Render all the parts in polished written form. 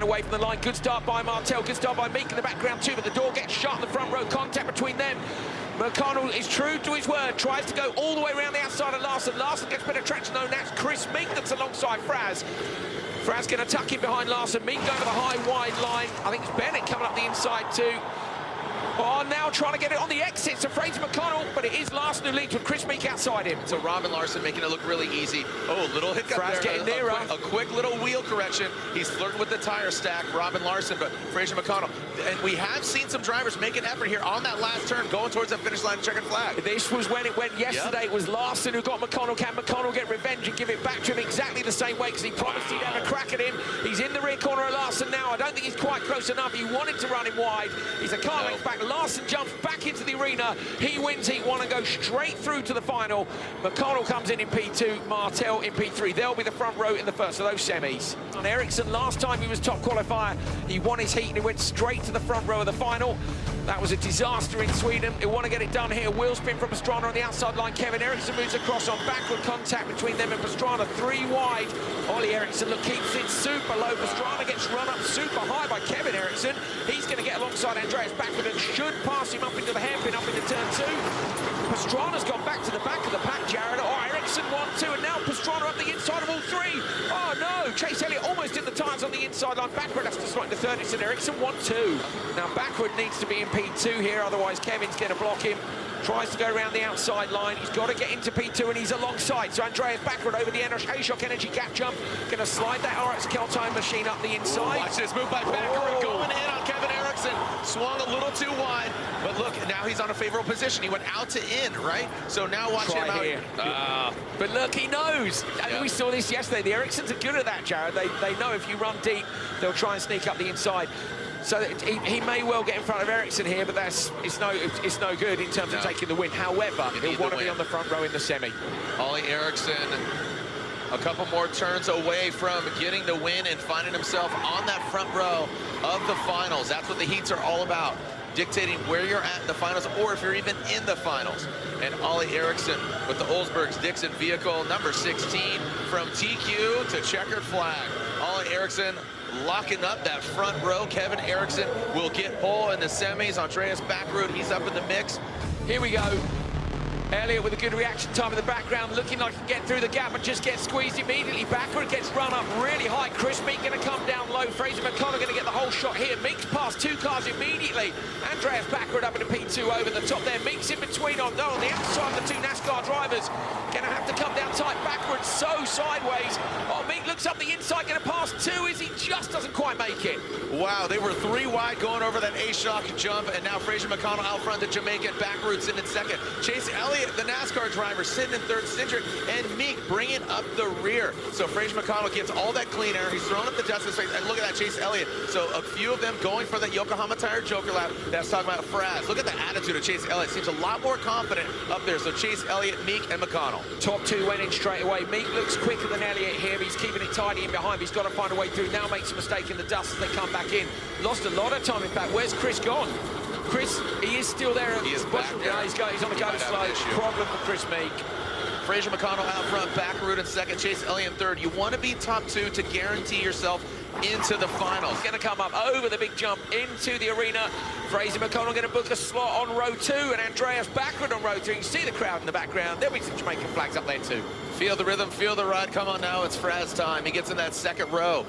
away from the line. Good start by Martel, good start by Meek in the background too, but the door gets shut, the front row contact between them. McConnell is true to his word, tries to go all the way around the outside of Larson. Larson gets better traction though, and that's Chris Meek that's alongside Fraz. Fraz going to tuck in behind Larson. Meek going to the high, wide line. I think it's Bennett coming up the inside too. Oh, now trying to get it on the exit, so Fraser McConnell, but it is Larson who leads with Chris Meek outside him. So Robin Larson making it look really easy. Oh, little hiccup Fraz there. getting nearer. A quick little wheel correction. He's flirting with the tire stack, Robin Larson, but Fraser McConnell. And we have seen some drivers make an effort here on that last turn, going towards the finish line, checkered flag. This was when it went yesterday. Yep. It was Larson who got McConnell. Can McConnell get revenge and give it back to him exactly the same way, because he promised he'd have a crack at him. He's in the rear corner of Larson now. I don't think he's quite close enough. He wanted to run him wide. He's a car length back. Larson jumps back into the arena. He wins Heat 1 and goes straight through to the final. McConnell comes in P2, Martel in P3. They'll be the front row in the first of those semis. And Ericsson, last time he was top qualifier, he won his heat and he went straight to the front row of the final. That was a disaster in Sweden. He'll want to get it done here. Wheel spin from Pastrana on the outside line. Kevin Eriksson moves across on backward contact between them and Pastrana. 3 wide. Ollie Eriksson keeps it super low. Pastrana gets run up super high by Kevin Eriksson. He's going to get alongside Andreas backward and should pass him up into the hairpin, up into turn 2. Pastrana's gone back to the back of the pack, Jared. Oh, Eriksson 1-2, and now Pastrana up the inside of all 3. Oh no, Chase Elliott almost in the tyres on the inside line. Backward has to slide to third. It's an Eriksson 1-2. Now backward needs to be in P2 here, otherwise Kevin's going to block him. Tries to go around the outside line. He's got to get into P2 and he's alongside. So Andreas backward over the A-Shock Energy gap jump. Going to slide that RX Keltime machine up the inside. Watch this move by backward, going in on Kevin Eriksson. Swung a little too wide, but look, now he's on a favorable position. He went out to in, right? So now watch him out here. But look, he knows. Yeah. We saw this yesterday. The Ericssons are good at that, Jared. They know if you run deep, they'll try and sneak up the inside. So he may well get in front of Eriksson here, but it's no good in terms of taking the win. However, he'll want to be on the front row in the semi. Ollie Eriksson, a couple more turns away from getting the win and finding himself on that front row of the finals. That's what the heats are all about, dictating where you're at in the finals or if you're even in the finals. And Ollie Eriksson with the Olsbergs Dixon vehicle number 16 from TQ to checkered flag. Ollie Eriksson locking up that front row. Kevin Eriksson will get pole in the semis. Andreas Backrud, he's up in the mix. Here we go. Elliott with a good reaction time in the background, looking like he can get through the gap and just get squeezed immediately. Backward gets run up really high. Chris Meek going to come down low. Fraser McConnell going to get the whole shot here. Meek's past 2 cars immediately. Andreas Backward up into P2 over the top there. Meek's in between on the outside of the 2 NASCAR drivers. Going to have to come down tight backwards, so sideways. Oh, Meek looks up the inside, going to pass 2 as he just doesn't quite make it. Wow, they were 3 wide going over that A-Shock jump, and now Fraser McConnell out front, the Jamaican Backroots in second. Chase Elliott, the NASCAR driver, sitting in third. Cindric and Meek bringing up the rear. So Fraser McConnell gets all that clean air. He's throwing up the dust in his face, and look at that, Chase Elliott. So a few of them going for that Yokohama Tire Joker lap. That's talking about Fraz. Look at the attitude of Chase Elliott. Seems a lot more confident up there. So Chase Elliott, Meek, and McConnell. Top 2 went in straight away. Meek looks quicker than Elliott here. He's keeping it tidy in behind. He's got to find a way through. Now makes a mistake in the dust as they come back in. Lost a lot of time, in fact. Where's Chris gone? Chris, he is still there. He is back there. Yeah, he's on the go slow. Problem for Chris Meek. Fraser McConnell out front, Backrud in second, Chase Elliott in third. You want to be top 2 to guarantee yourself into the finals. He's going to come up over the big jump into the arena. Fraser McConnell going to book a slot on row 2 and Andreas Backrud on row 3. You can see the crowd in the background. There'll be some Jamaican flags up there too. Feel the rhythm, feel the ride. Come on now, it's Fraz time. He gets in that second row.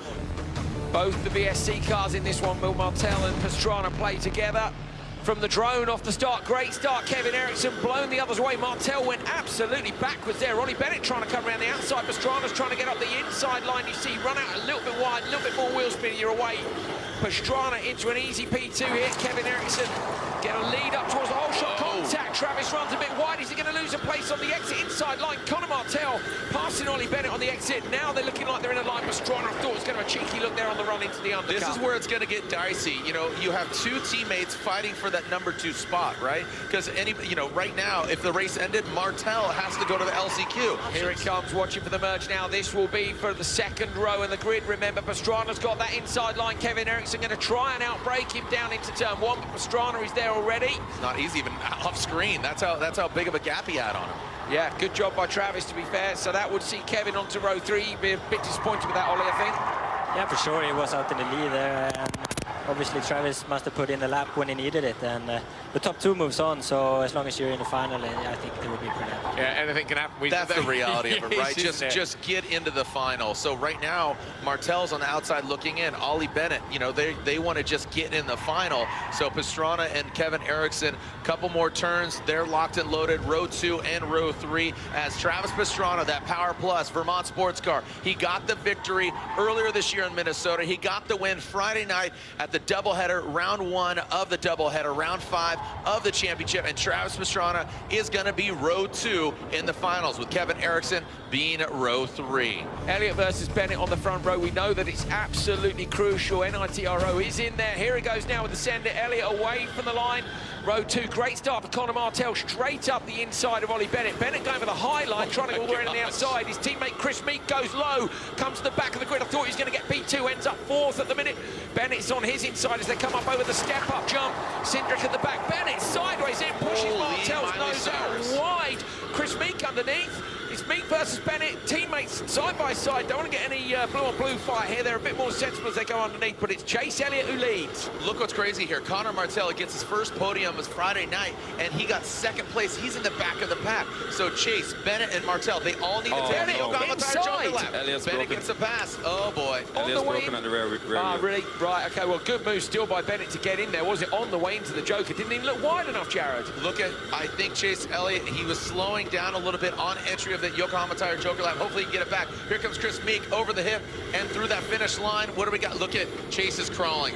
Both the VSC cars in this one, Will Martel and Pastrana play together. From the drone off the start, great start. Kevin Eriksson blown the others away. Martel went absolutely backwards there. Ronnie Bennett trying to come around the outside. Pastrana's trying to get up the inside line. You see, run out a little bit wide, a little bit more wheel spin, you're away. Pastrana into an easy P2 here. Kevin Eriksson get a lead up towards the whole shot contact. Travis runs a bit wide. Is he going to lose a place on the exit inside line? Conor Martel passing Ollie Bennett on the exit. Now they're looking like they're in a line. Pastrana, I thought it was going to be a cheeky look there on the run into the undercut. This is where it's going to get dicey. You know, you have 2 teammates fighting for that number 2 spot, right? Because right now, if the race ended, Martel has to go to the LCQ. Here it comes, watching for the merge now. This will be for the second row in the grid. Remember, Pastrana's got that inside line. Kevin Eriksson going to try and outbrake him down into turn 1, but Pastrana is there already. It's not easy, even off screen. That's how big of a gap he had on him. Yeah, good job by Travis, to be fair. So that would see Kevin onto row 3. He'd be a bit disappointed with that, Ollie, I think. Yeah, for sure, he was out in the lead there, and obviously Travis must have put in the lap when he needed it, and the top 2 moves on, so as long as you're in the final, I think they will be pretty happy. Yeah, anything can happen. That's the reality of it, right? Just get into the final. So right now, Martel's on the outside looking in. Ollie Bennett, you know, they want to just get in the final. So Pastrana and Kevin Eriksson, couple more turns. They're locked and loaded, row 2 and row 3, as Travis Pastrana, that Power Plus Vermont sports car, he got the victory earlier this year in Minnesota. He got the win Friday night at the doubleheader, round 1 of the doubleheader, round 5 of the championship, and Travis Pastrana is going to be row 2 in the finals, with Kevin Eriksson being row 3. Elliott versus Bennett on the front row. We know that it's absolutely crucial. Nitro is in there. Here he goes now with the sender. Elliott away from the line. Row 2, great start for Connor Martel, straight up the inside of Ollie Bennett. Bennett going for the high line, trying to go all the way on the outside. His teammate Chris Meek goes low, comes to the back of the grid. I thought he was going to get P2, ends up 4th at the minute. Bennett's on his inside as they come up over the step-up jump. Cindric at the back. Bennett sideways in, pushes Martel's nose out wide. Chris Meek underneath. It's Meek versus Bennett, teammates side by side. Don't want to get any blue-on-blue fight here. They're a bit more sensible as they go underneath, but it's Chase Elliott who leads. Look what's crazy here. Connor Martel gets his first podium was Friday night, and he got 2nd place. He's in the back of the pack. So Chase, Bennett, and Martel, they all need to take the Yokohama lap. Bennett gets a pass. Oh, boy. Elliott's broken on the rear Ah, really? Right, okay, well, good move still by Bennett to get in there. Was it on the way into the Joker? Didn't even look wide enough, Jared. Look at, I think Chase Elliott, he was slowing down a little bit on entry of the Yokohama Tire Joker lap. Hopefully he can get it back. Here comes Chris Meek over the hip and through that finish line. What do we got? Look at Chase is crawling.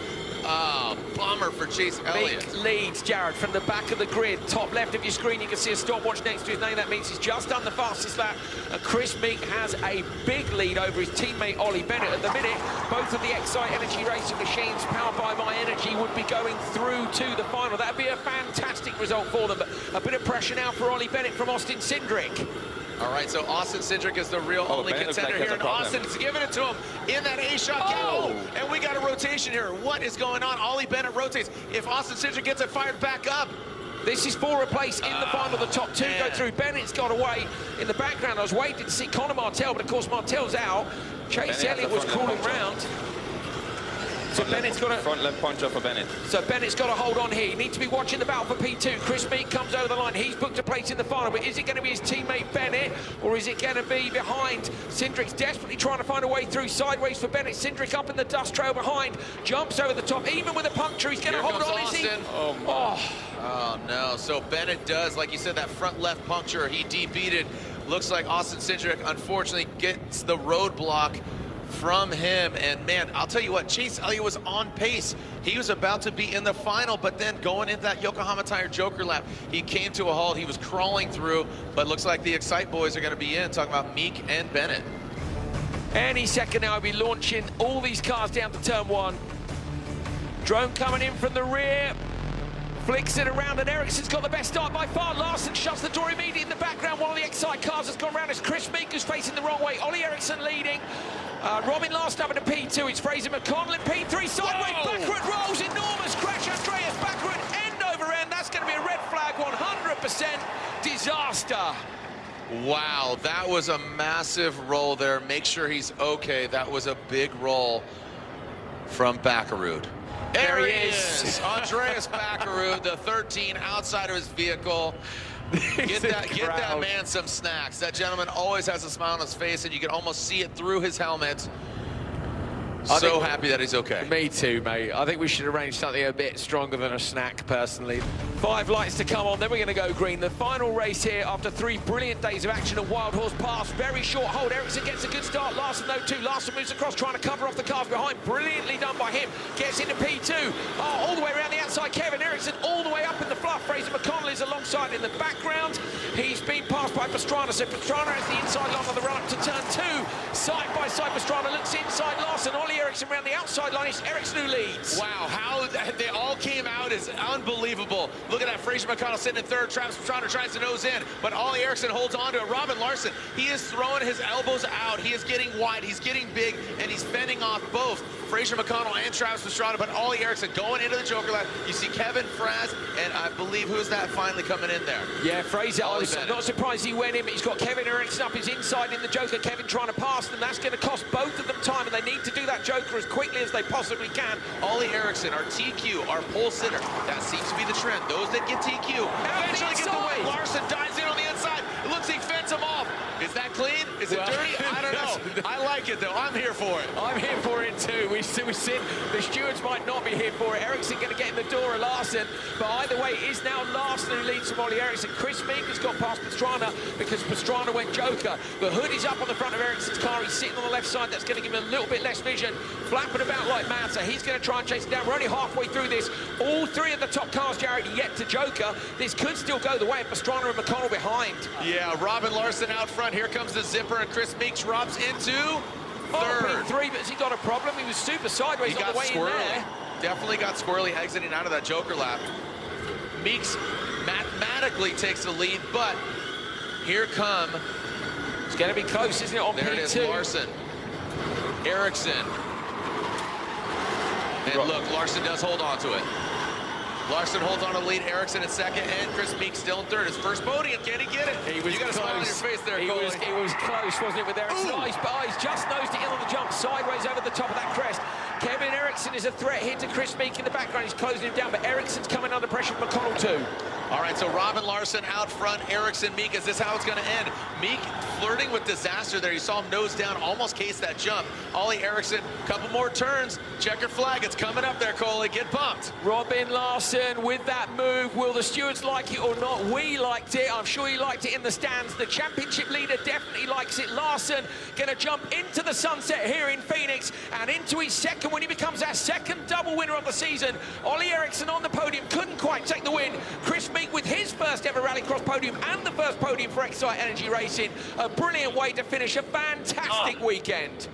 Oh, bummer for Chase Elliott. Meek leads, Jared, from the back of the grid. Top left of your screen, you can see a stopwatch next to his name. That means he's just done the fastest lap. And Chris Meek has a big lead over his teammate Ollie Bennett. At the minute, both of the Excite Energy racing machines powered by My Energy would be going through to the final. That would be a fantastic result for them. But a bit of pressure now for Ollie Bennett from Austin Cindric. All right, so Austin Cindric is the real only contender here, and Austin's giving it to him in that A-shot. Oh, and we got a rotation here. What is going on? Ollie Bennett rotates. If Austin Cindric gets it fired back up. This is for a place in the final. The top 2 go through. Bennett's got away in the background. I was waiting to see Connor Martel, but of course Martel's out. Chase Elliott was crawling round. So Bennett's got a front left punch off of Bennett. So Bennett's got to hold on here. You need to be watching the battle for P2. Chris Meek comes over the line. He's booked a place in the final, but is it going to be his teammate Bennett, or is it going to be behind? Cindric's desperately trying to find a way through. Sideways for Bennett. Cindric up in the dust trail behind. Jumps over the top. Even with a puncture, he's going to hold on. Is he? Oh, no. So Bennett does, like you said, that front left puncture. He DB'd. Looks like Austin Cindric, unfortunately, gets the roadblock from him. And man, I'll tell you what, Chase Elliott was on pace. He was about to be in the final, but then going into that Yokohama Tire Joker lap, he came to a halt. He was crawling through, but looks like the Excite boys are going to be in, talking about Meek and Bennett. Any second now, I'll be launching all these cars down to turn 1. Drone coming in from the rear. Flicks it around, and Eriksson's got the best start by far. Larson shuts the door immediately in the background. One of the Excite cars has gone around. It's Chris Meek who's facing the wrong way. Ollie Eriksson leading. Robin last up in a P2. It's Fraser McConnell in P3. Sideways, backward rolls. Enormous crash. Andreas backward, end over end. That's going to be a red flag, 100% disaster. Wow, that was a massive roll there. Make sure he's okay. That was a big roll from Backerud. There he is, Andreas Backerud, the 13 outside of his vehicle. Get that man some snacks. That gentleman always has a smile on his face, and you can almost see it through his helmet. So happy that he's okay. Me too, mate. I think we should arrange something a bit stronger than a snack, personally. 5 lights to come on, then we're going to go green. The final race here after 3 brilliant days of action at Wild Horse Pass. Very short hold. Eriksson gets a good start. Larson, though, too. Larson moves across, trying to cover off the cars behind. Brilliantly done by him. Gets into P2. Oh, all the way around the outside. Kevin Eriksson all the way up in the fluff. Fraser McConnell is alongside in the background. He's been passed by Pastrana. So Pastrana has the inside line on the run up to turn 2. Side by side, Pastrana looks inside Larson. Ollie Eriksson around the outside line. It's Eriksson who leads. Wow, how they all came out is unbelievable. Look at that, Fraser McConnell sitting in 3rd. Travis Pastrana tries to nose in, but Ollie Eriksson holds on to it. Robin Larson, he is throwing his elbows out. He is getting wide, he's getting big, and he's fending off both Fraser McConnell and Travis Pastrana, but Ollie Eriksson going into the Joker lap. You see Kevin Fraz has, and I believe, who's that finally coming in there? Yeah, Fraser. I was Bennett. not surprised he went in, but he's got Kevin Eriksson up his inside in the Joker. Kevin trying to pass them. That's going to cost both of them time, and they need to do that Joker as quickly as they possibly can. Ollie Eriksson, our TQ, our pole sitter. That seems to be the trend. Those that get TQ eventually get the win. Larson dives in on the inside. It looks like he fends him off. Is that clean? Is it dirty? I don't know. I like it, though. I'm here for it. I'm here for it, too. We've seen the stewards might not be here for it. Eriksson going to get in the door of Larson, but either way, it is now Larson who leads from Ollie Eriksson. Chris Meek has got past Pastrana because Pastrana went Joker. The hood is up on the front of Eriksson's car. He's sitting on the left side. That's going to give him a little bit less vision. Flapping about like mad, so he's going to try and chase it down. We're only halfway through this. All three of the top cars, Jared, yet to Joker. This could still go the way of Pastrana and McConnell behind. Yeah, Robin Larson out front. Here comes the zipper, and Chris Meeks drops into third. P3, but has he got a problem? He was super sideways on the way in there. Definitely got squirrely exiting out of that Joker lap. Meeks mathematically takes the lead, but here come... It's going to be close, isn't it, on there P2? It is, Larson. Eriksson. And look, Larson does hold on to it. Larson holds on to the lead, Eriksson in second, and Chris Meeks still in third. His first podium, can he get it? He was you got a close. smile on your face there, He Coley. was close, wasn't it, with Eriksson? He's just nosed it in on the jump, sideways over the top of that crest. Kevin Eriksson is a threat here to Chris Meek in the background. He's closing him down, but Eriksson's coming under pressure from McConnell too. All right, so Robin Larson out front, Eriksson, Meek. Is this how it's going to end? Meek flirting with disaster there. You saw him nose down, almost cased that jump. Ollie Eriksson, couple more turns. Checker flag, it's coming up there, Coley. Get pumped. Robin Larson with that move. Will the stewards like it or not? We liked it. I'm sure he liked it in the stands. The championship leader definitely likes it. Larson going to jump into the sunset here in Phoenix and into his second when he becomes our second double winner of the season. Ollie Eriksson on the podium, couldn't quite take the win. Chris Meek with his first ever Rallycross podium and the first podium for Excite Energy Racing. A brilliant way to finish a fantastic weekend.